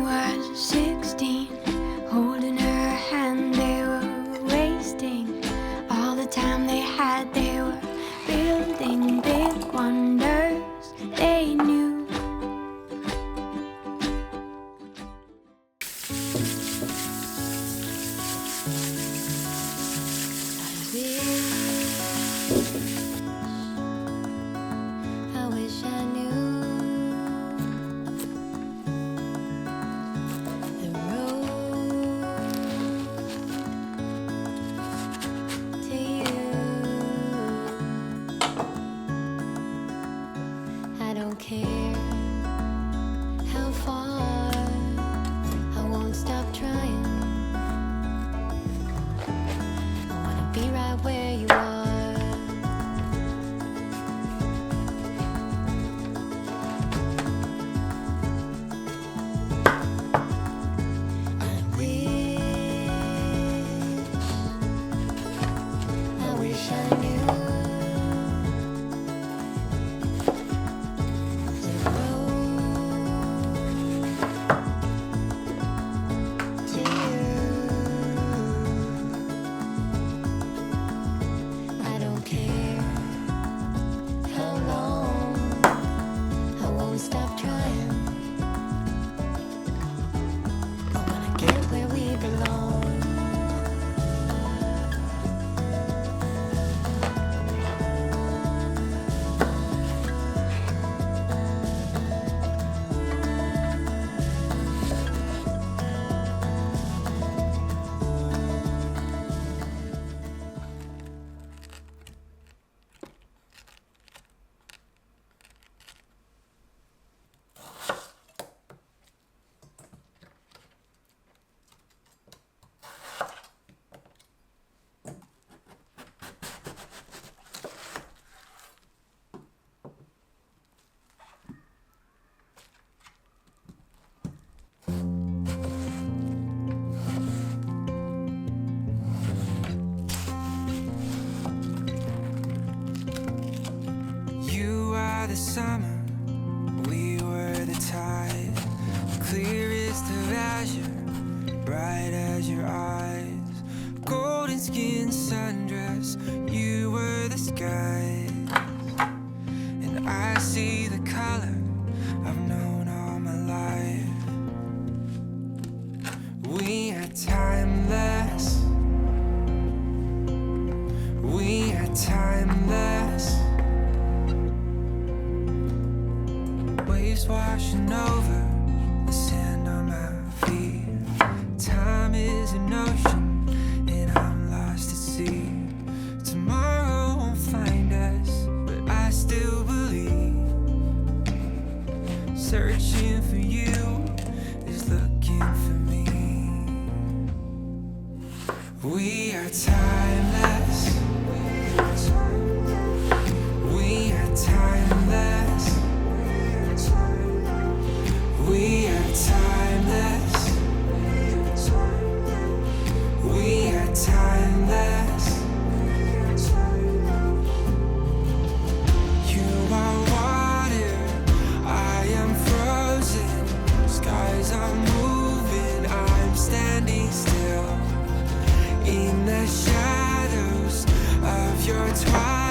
was 16, holding her hand, they were wasting all the time they had. They were building big wonders they knew. I wish I knew the road to you. I don't care how far, I won't stop trying. I wanna be right where you are. Stop trying. I wanna get where we belong. The summer, we were the tide, clearest of azure, bright as your eyes, golden skin sundress, you were the skies, and I see the color I've known all my life. We are timeless, we are timeless. Waves washing over the sand on my feet. Time is an ocean and I'm lost at sea. Tomorrow won't find us, but I still believe. Searching for you is looking for me. We are timeless. We are timeless. We are timeless. We are timeless. You are water, I am frozen. Skies are moving, I'm standing still in the shadows of your twilight.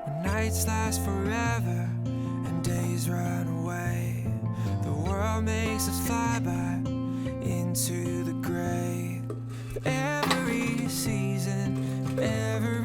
When nights last forever and days run away, the world makes us fly by into the gray. Every season, every